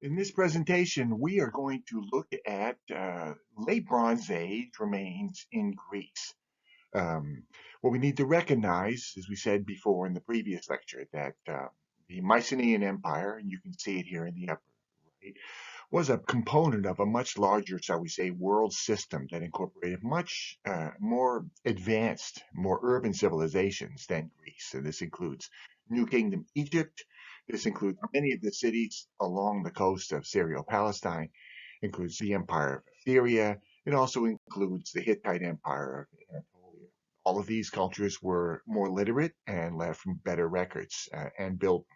In this presentation, we are going to look at late Bronze Age remains in Greece. Um, what we need to recognize, as we said before in the previous lecture, that the Mycenaean Empire, and you can see it here in the upper right, was a component of a much larger, shall we say, world system that incorporated much more advanced, more urban civilizations than Greece. And this includes New Kingdom Egypt. This includes many of the cities along the coast of Syrio-Palestine, includes the Empire of Assyria. It also includes the Hittite Empire of Anatolia. All of these cultures were more literate and left better records and built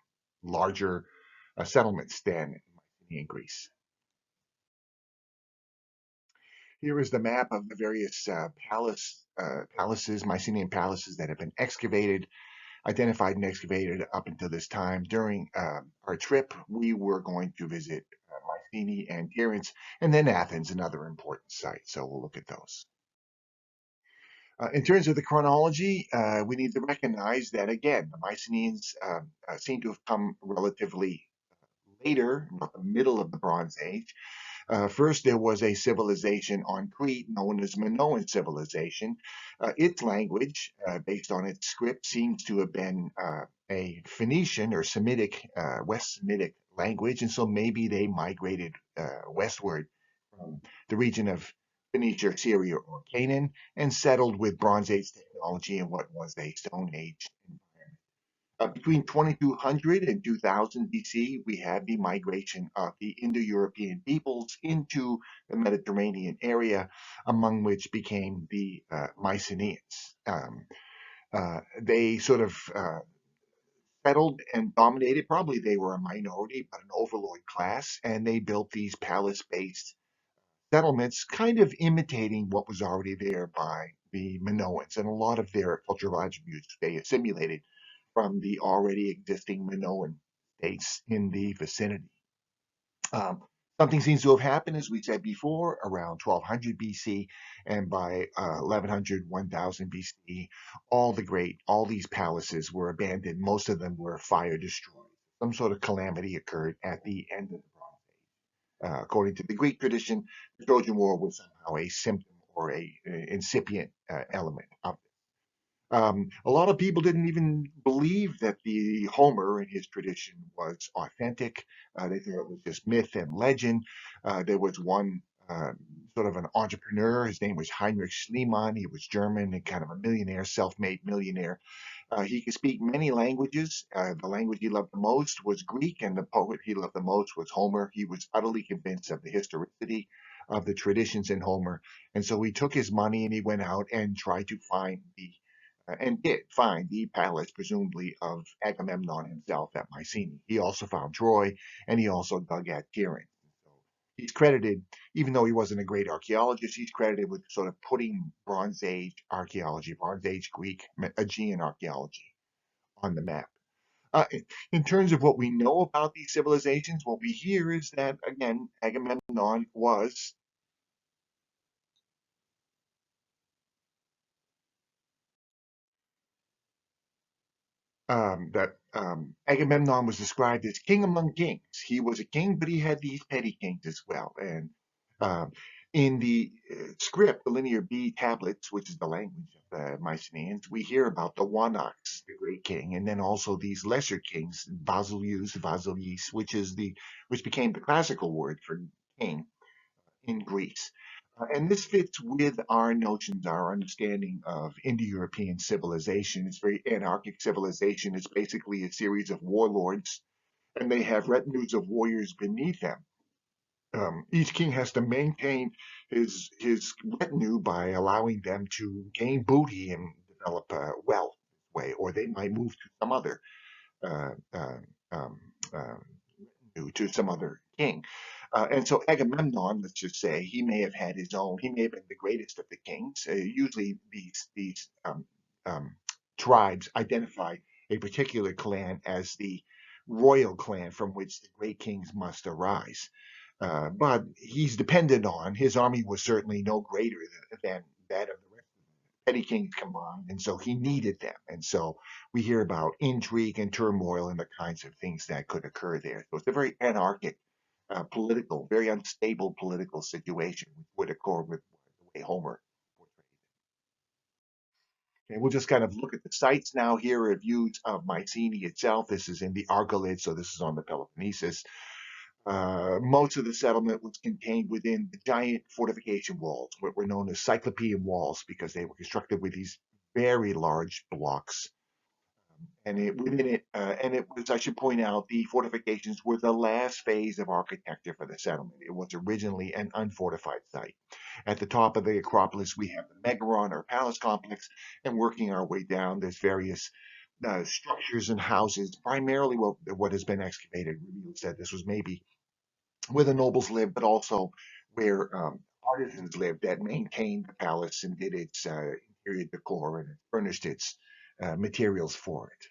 larger settlements than in Greece. Here is the map of the various palaces, Mycenaean palaces that have been excavated, identified and excavated up until this time. During our trip, we were going to visit Mycenae and Tiryns, and then Athens, another important site. So we'll look at those. In terms of the chronology, we need to recognize that, again, the Mycenaeans seem to have come relatively later, about the middle of the Bronze Age. First, there was a civilization on Crete known as Minoan civilization. Its language, based on its script, seems to have been a Phoenician or Semitic, West Semitic language, and so maybe they migrated westward from the region of Phoenicia, Syria, or Canaan, and settled with Bronze Age technology in what was a Stone Age environment. Between 2200 and 2000 BC, we had the migration of the Indo-European peoples into the Mediterranean area, among which became the Mycenaeans. They sort of settled and dominated. Probably they were a minority, but an overlord class, and they built these palace-based settlements, kind of imitating what was already there by the Minoans, and a lot of their cultural attributes they assimilated from the already existing Minoan states in the vicinity. Um, Something seems to have happened, as we said before, around 1200 BC, and by 1100, 1000 BC, all these palaces were abandoned. Most of them were fire destroyed. Some sort of calamity occurred at the end of the Bronze Age. According to the Greek tradition, the Trojan War was somehow a symptom or a incipient element of a lot of people didn't even believe that the Homer in his tradition was authentic. They thought it was just myth and legend. There was one sort of an entrepreneur. His name was Heinrich Schliemann. He was German and kind of a millionaire, self-made millionaire. He could speak many languages. The language he loved the most was Greek, and the poet he loved the most was Homer. He was utterly convinced of the historicity of the traditions in Homer. And so he took his money and he went out and tried to find the and did find the palace, presumably of Agamemnon himself at Mycenae. He also found Troy, and he also dug at Tiryns. So he's credited, even though he wasn't a great archaeologist, he's credited with sort of putting Bronze Age archaeology, Bronze Age Greek, Aegean archaeology on the map. Uh, in terms of what we know about these civilizations, what we hear is that, again, Agamemnon was Agamemnon was described as king among kings. He was a king, but he had these petty kings as well. And um, in the script, the Linear B tablets, which is the language of the Mycenaeans, we hear about the Wanax, the great king, and then also these lesser kings, Basileus, Vasilis, which became the classical word for king in Greece. And this fits with our notions, our understanding of Indo-European civilization. It's very anarchic civilization. It's basically a series of warlords, and they have retinues of warriors beneath them. Each king has to maintain his retinue by allowing them to gain booty and develop wealth way, or they might move to some other uh, uh, um, uh, to some other king. And so Agamemnon, let's just say, he may have had his own. He may have been the greatest of the kings. Usually, these um, tribes identify a particular clan as the royal clan from which the great kings must arise. But he's dependent on his army was certainly no greater than that of the rest of the petty kings combined, and so he needed them. And so we hear about intrigue and turmoil and the kinds of things that could occur there. So it's a very anarchic very unstable political situation, which would accord with the way Homer portrays it. Okay, we'll just kind of look at the sites now. Here are views of Mycenae itself. This is in the Argolid, so this is on the Peloponnesus. Most of the settlement was contained within the giant fortification walls, what were known as Cyclopean walls, because they were constructed with these very large blocks. And it was, I should point out, the fortifications were the last phase of architecture for the settlement. It was originally an unfortified site. At the top of the Acropolis, we have the Megaron or palace complex, and working our way down, there's various structures and houses. Primarily, what has been excavated reveals that this was maybe where the nobles lived, but also where artisans lived that maintained the palace and did its interior decor and furnished its materials for it.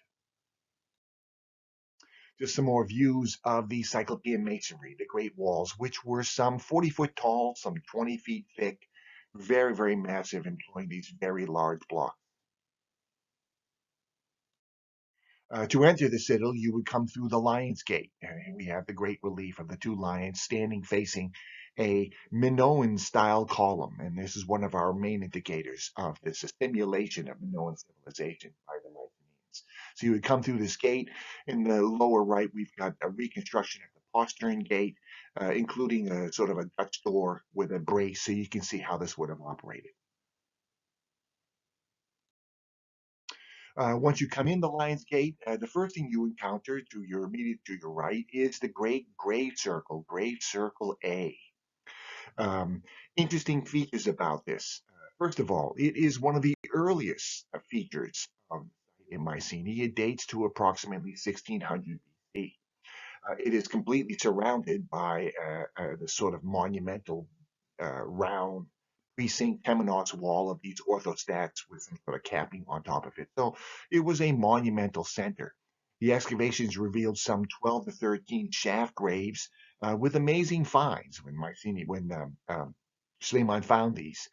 Just some more views of the Cyclopean masonry, the Great Walls, which were some 40-foot tall, some 20 feet thick, very, very massive, employing these very large blocks. To enter the citadel, you would come through the Lion's Gate. And we have the great relief of the two lions standing facing a Minoan style column. And this is one of our main indicators of this, a simulation of Minoan civilization by the Mycenaeans. So you would come through this gate. In the lower right, we've got a reconstruction of the postern gate, including a sort of a Dutch door with a brace, so you can see how this would have operated. Once you come in the Lion's Gate, the first thing you encounter to your right is the great Grave Circle A. Um, Interesting features about this. First of all, it is one of the earliest features in Mycenae. It dates to approximately 1600 BC. It is completely surrounded by the sort of monumental round precinct temenos wall of these orthostats with some sort of capping on top of it. So it was a monumental center. The excavations revealed some 12 to 13 shaft graves with amazing finds. When Suleiman found these,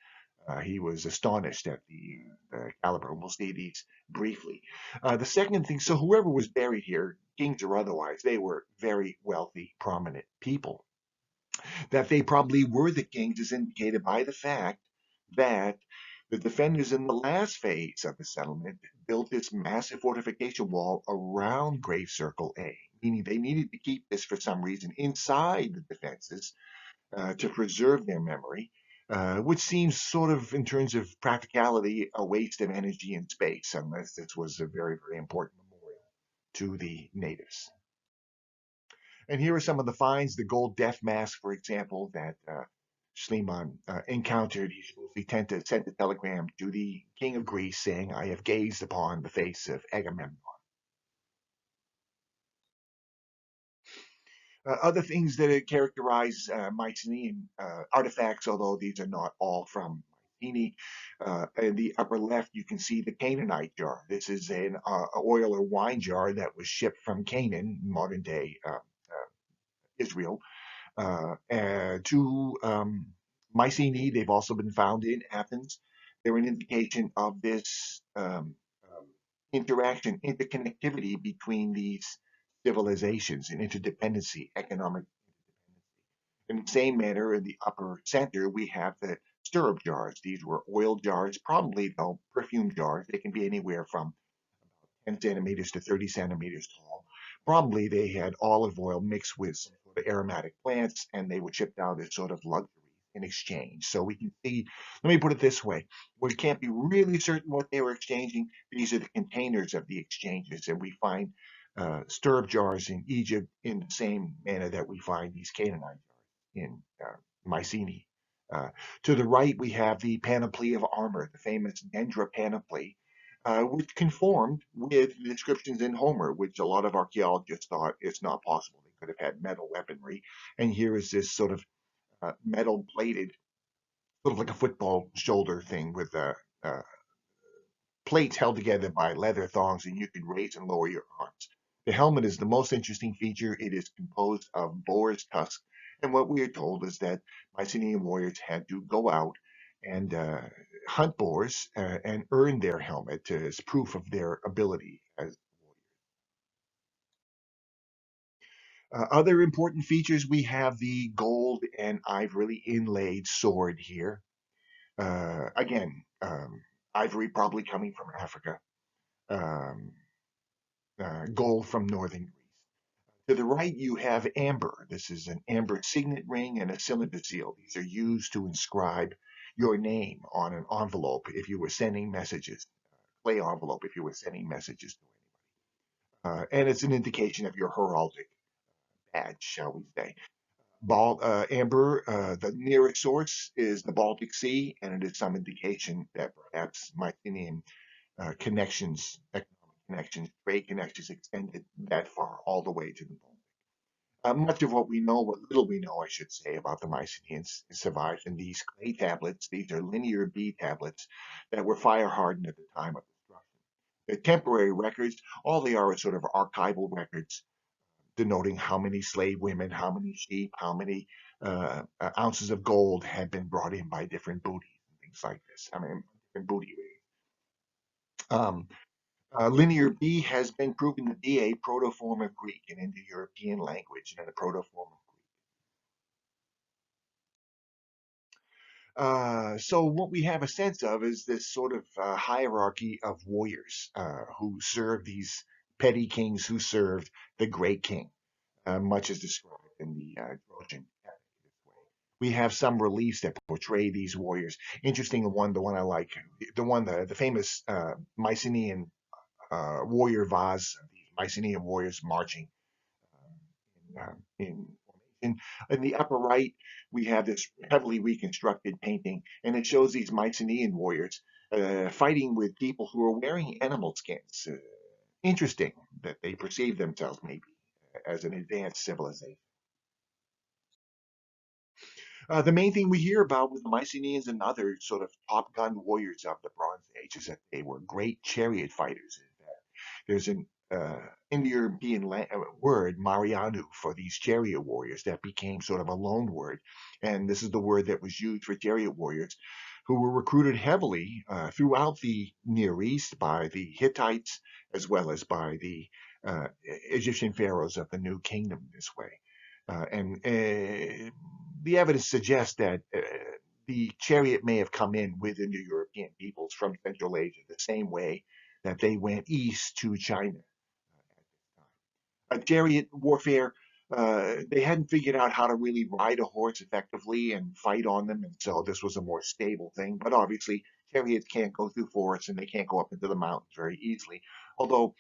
he was astonished at the caliber. We'll see these briefly. The second thing, so whoever was buried here, kings or otherwise, they were very wealthy, prominent people. That they probably were the kings is indicated by the fact that the defenders in the last phase of the settlement built this massive fortification wall around Grave Circle A, meaning they needed to keep this for some reason inside the defenses to preserve their memory, which seems sort of, in terms of practicality, a waste of energy and space, unless this was a very, very important memorial to the natives. And here are some of the finds: the gold death mask, for example, that Schliemann encountered. He supposedly sent a telegram to the king of Greece saying, I have gazed upon the face of Agamemnon. Other things that characterize Mycenaean artifacts, although these are not all from Mycenae. In the upper left, you can see the Canaanite jar. This is an oil or wine jar that was shipped from Canaan, modern day Israel, to Mycenae. They've also been found in Athens. They're an indication of this interaction, interconnectivity between these civilizations and interdependency, economic. In the same manner, in the upper center, we have the stirrup jars. These were oil jars, probably though perfume jars. They can be anywhere from 10 centimeters to 30 centimeters tall. Probably they had olive oil mixed with some sort of aromatic plants, and they were shipped out as sort of luxuries in exchange. So we can see, let me put it this way: we can't be really certain what they were exchanging. These are the containers of the exchanges, and we find stirrup jars in Egypt in the same manner that we find these Canaanite jars in Mycenae. Uh, to the right, we have the panoply of armor, the famous Dendra panoply, which conformed with the descriptions in Homer, which a lot of archaeologists thought it's not possible. They could have had metal weaponry. And here is this sort of metal plated, sort of like a football shoulder thing with plates held together by leather thongs, and you could raise and lower your arms. The helmet is the most interesting feature. It is composed of boar's tusks. And what we are told is that Mycenaean warriors had to go out and hunt boars and earn their helmet as proof of their ability as warriors. Other important features, we have the gold and ivory inlaid sword here. Again, ivory probably coming from Africa, um, gold from northern Greece. To the right, you have amber. This is an amber signet ring and a cylinder seal. These are used to inscribe your name on an envelope if you were sending messages, clay envelope if you were sending messages to anyone. And it's an indication of your heraldic badge, shall we say. Amber, the nearest source is the Baltic Sea, and it is some indication that perhaps Mycenaean economic connections, trade connections extended that far all the way to the Baltic. Much of what we know, what little we know, I should say, about the Mycenaeans survives in these clay tablets. These are linear B tablets that were fire hardened at the time of destruction. They're temporary records. All they are sort of archival records denoting how many slave women, how many sheep, how many ounces of gold had been brought in by different booties and things like this. I mean, different booty raids. Um, Linear B has been proven to be a protoform of Greek, an Indo-European language, and a protoform of so what we have a sense of is this sort of hierarchy of warriors who serve these petty kings who served the great king, much as described in the Trojan epic this way. We have some reliefs that portray these warriors. Interesting one, the one I like, the famous Mycenaean warrior vase, the Mycenaean warriors marching in formation. In the upper right, we have this heavily reconstructed painting, and it shows these Mycenaean warriors fighting with people who are wearing animal skins. Interesting that they perceive themselves maybe as an advanced civilization. The main thing we hear about with the Mycenaeans and other sort of top gun warriors of the Bronze Age is that they were great chariot fighters. There's an Indo-European word, Marianu, for these chariot warriors that became sort of a loan word. And this is the word that was used for chariot warriors who were recruited heavily throughout the Near East by the Hittites as well as by the Egyptian pharaohs of the New Kingdom this way. And the evidence suggests that the chariot may have come in with Indo-European peoples from Central Asia the same way that they went east to China. Chariot warfare, they hadn't figured out how to really ride a horse effectively and fight on them, and so this was a more stable thing. But obviously, chariots can't go through forests and they can't go up into the mountains very easily. Although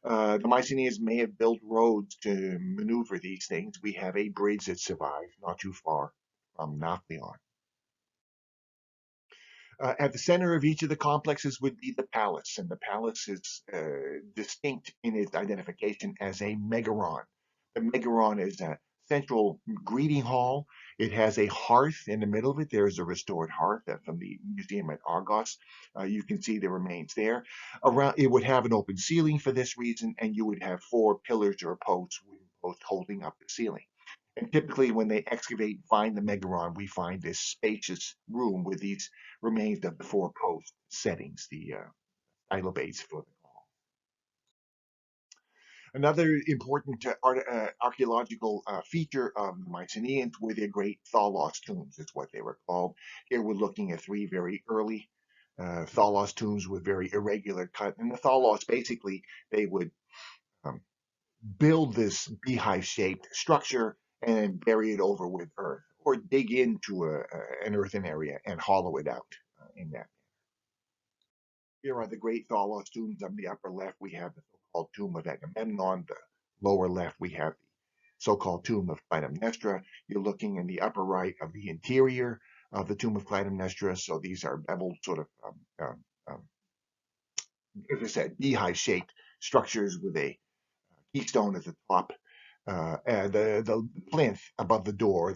the Mycenaeans may have built roads to maneuver these things. We have a bridge that survives not too far from Nafplion. At the center of each of the complexes would be the palace, and the palace is distinct in its identification as a megaron. The megaron is a central greeting hall. It has a hearth in the middle of it. There is a restored hearth from the museum at Argos. You can see the remains there. Around it would have an open ceiling for this reason, and you would have four pillars or posts, wooden posts holding up the ceiling. And typically, when they excavate and find the megaron, we find this spacious room with these remains of the four post settings, the stylobates for the call. Another important archaeological feature of the Mycenaeans were their great thalos tombs, is what they were called. Here we're looking at three very early thalos tombs with very irregular cut. And the thalos, basically, they would um, build this beehive-shaped structure and bury it over with earth, or dig into an earthen area and hollow it out in that. Here are the great Thalos tombs. On the upper left, we have the so-called tomb of Agamemnon. The lower left, we have the so-called tomb of Clytemnestra. You're looking in the upper right of the interior of the tomb of Clytemnestra. So these are beveled sort of, as I said, beehive-shaped structures with a keystone at the top. The plinth above the door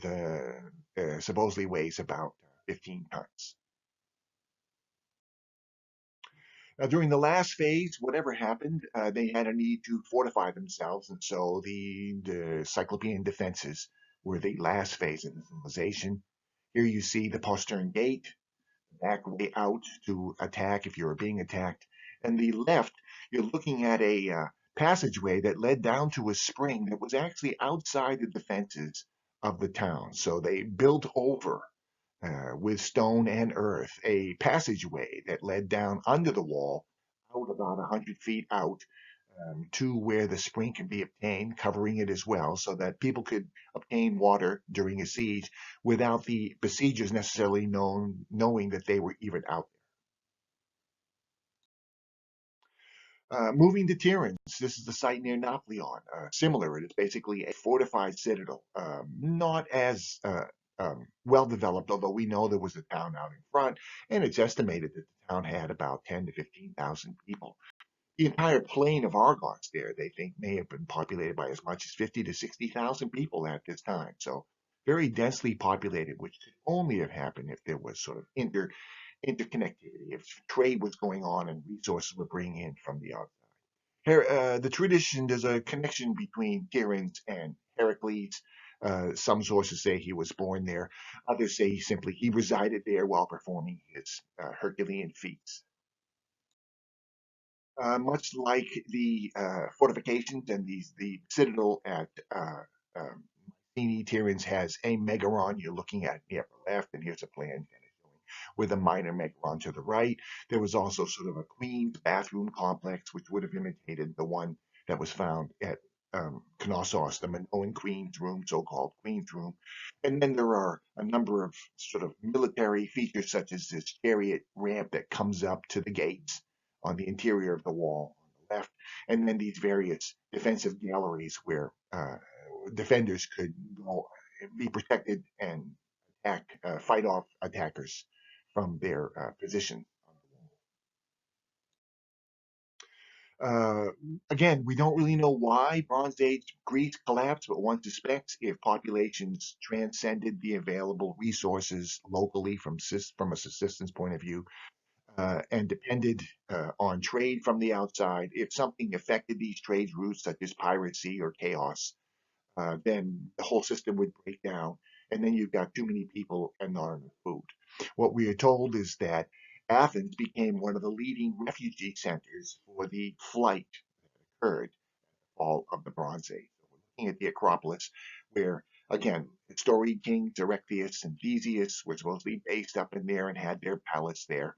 supposedly weighs about 15 tons. During the last phase, whatever happened, they had a need to fortify themselves, and so the Cyclopean defenses were the last phase of the civilization. Here you see the postern gate, back way out to attack if you were being attacked. And the left, you're looking at a passageway that led down to a spring that was actually outside the defenses of the town. So they built over with stone and earth a passageway that led down under the wall, out about 100 feet out, to where the spring can be obtained, covering it as well, so that people could obtain water during a siege without the besiegers necessarily knowing that they were even out. Moving to Tiryns, this is the site near Napoleon. Similar, it is basically a fortified citadel, not as well developed, although we know there was a town out in front, and it's estimated that the town had about 10 to 15,000 people. The entire plain of Argos there, they think, may have been populated by as much as 50 to 60,000 people at this time. So very densely populated, which could only have happened if there was sort of interconnectivity, if trade was going on and resources were bringing in from the outside. The tradition, there's a connection between Tiryns and Heracles. Some sources say he was born there. Others say he resided there while performing his Herculean feats. Much like the fortifications and the citadel at um, Tiryns has a megaron you're looking at in the upper left, and here's a plan kind of showing with a minor megaron to the right. There was also sort of a queen's bathroom complex, which would have imitated the one that was found at Knossos, the Minoan queen's room, so-called queen's room. And then there are a number of sort of military features, such as this chariot ramp that comes up to the gates on the interior of the wall on the left, and then these various defensive galleries where defenders could go, be protected and fight off attackers from their position. Uh, Again, we don't really know why Bronze Age Greece collapsed, but one suspects if populations transcended the available resources locally from a subsistence point of view, and depended on trade from the outside, if something affected these trade routes, such as piracy or chaos, then the whole system would break down, and then you've got too many people and not enough food. What we are told is that Athens became one of the leading refugee centers for the flight that occurred fall of the Bronze Age. So we're looking at the Acropolis, where again, the storied kings Erechtheus and Theseus were supposedly based up in there and had their palace there.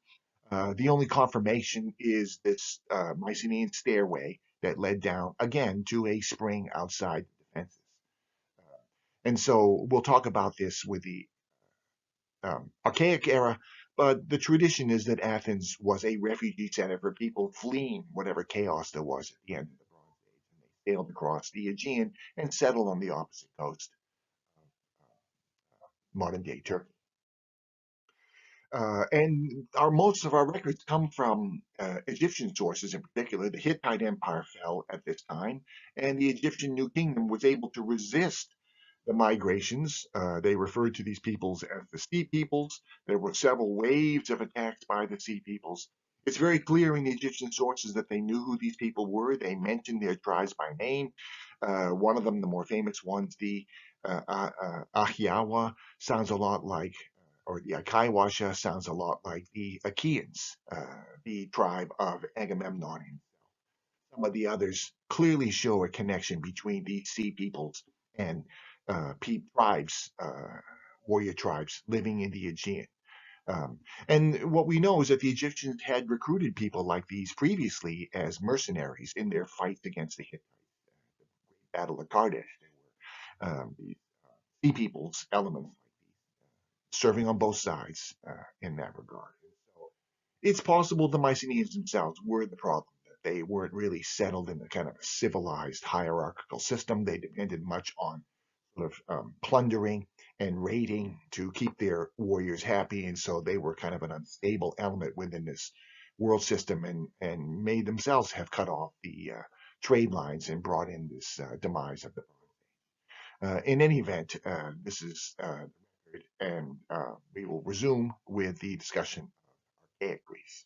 The only confirmation is this Mycenaean stairway that led down again to a spring outside the defenses. And so we'll talk about this with the Archaic era, but the tradition is that Athens was a refugee center for people fleeing whatever chaos there was at the end of the Bronze Age. And they sailed across the Aegean and settled on the opposite coast of modern day Turkey. And most of our records come from Egyptian sources, in particular. The Hittite Empire fell at this time, and the Egyptian New Kingdom was able to resist the migrations. They referred to these peoples as the Sea Peoples. There were several waves of attacks by the Sea Peoples. It's very clear in the Egyptian sources that they knew who these people were. They mentioned their tribes by name. One of them, the more famous ones, the Ahyawa, sounds a lot like, or the Akaiwasha sounds a lot like the Achaeans, the tribe of Agamemnon. Some of the others clearly show a connection between these sea peoples and tribes, warrior tribes living in the Aegean. And what we know is that the Egyptians had recruited people like these previously as mercenaries in their fights against the Hittites. The Battle of Kadesh, there were these sea peoples elements serving on both sides in that regard. So it's possible the Mycenaeans themselves were the problem, that they weren't really settled in a kind of a civilized hierarchical system. They depended much on sort of plundering and raiding to keep their warriors happy, and so they were kind of an unstable element within this world system, and may themselves have cut off the trade lines and brought in this demise of the. In any event, this is and we will resume with the discussion of archaic Greece.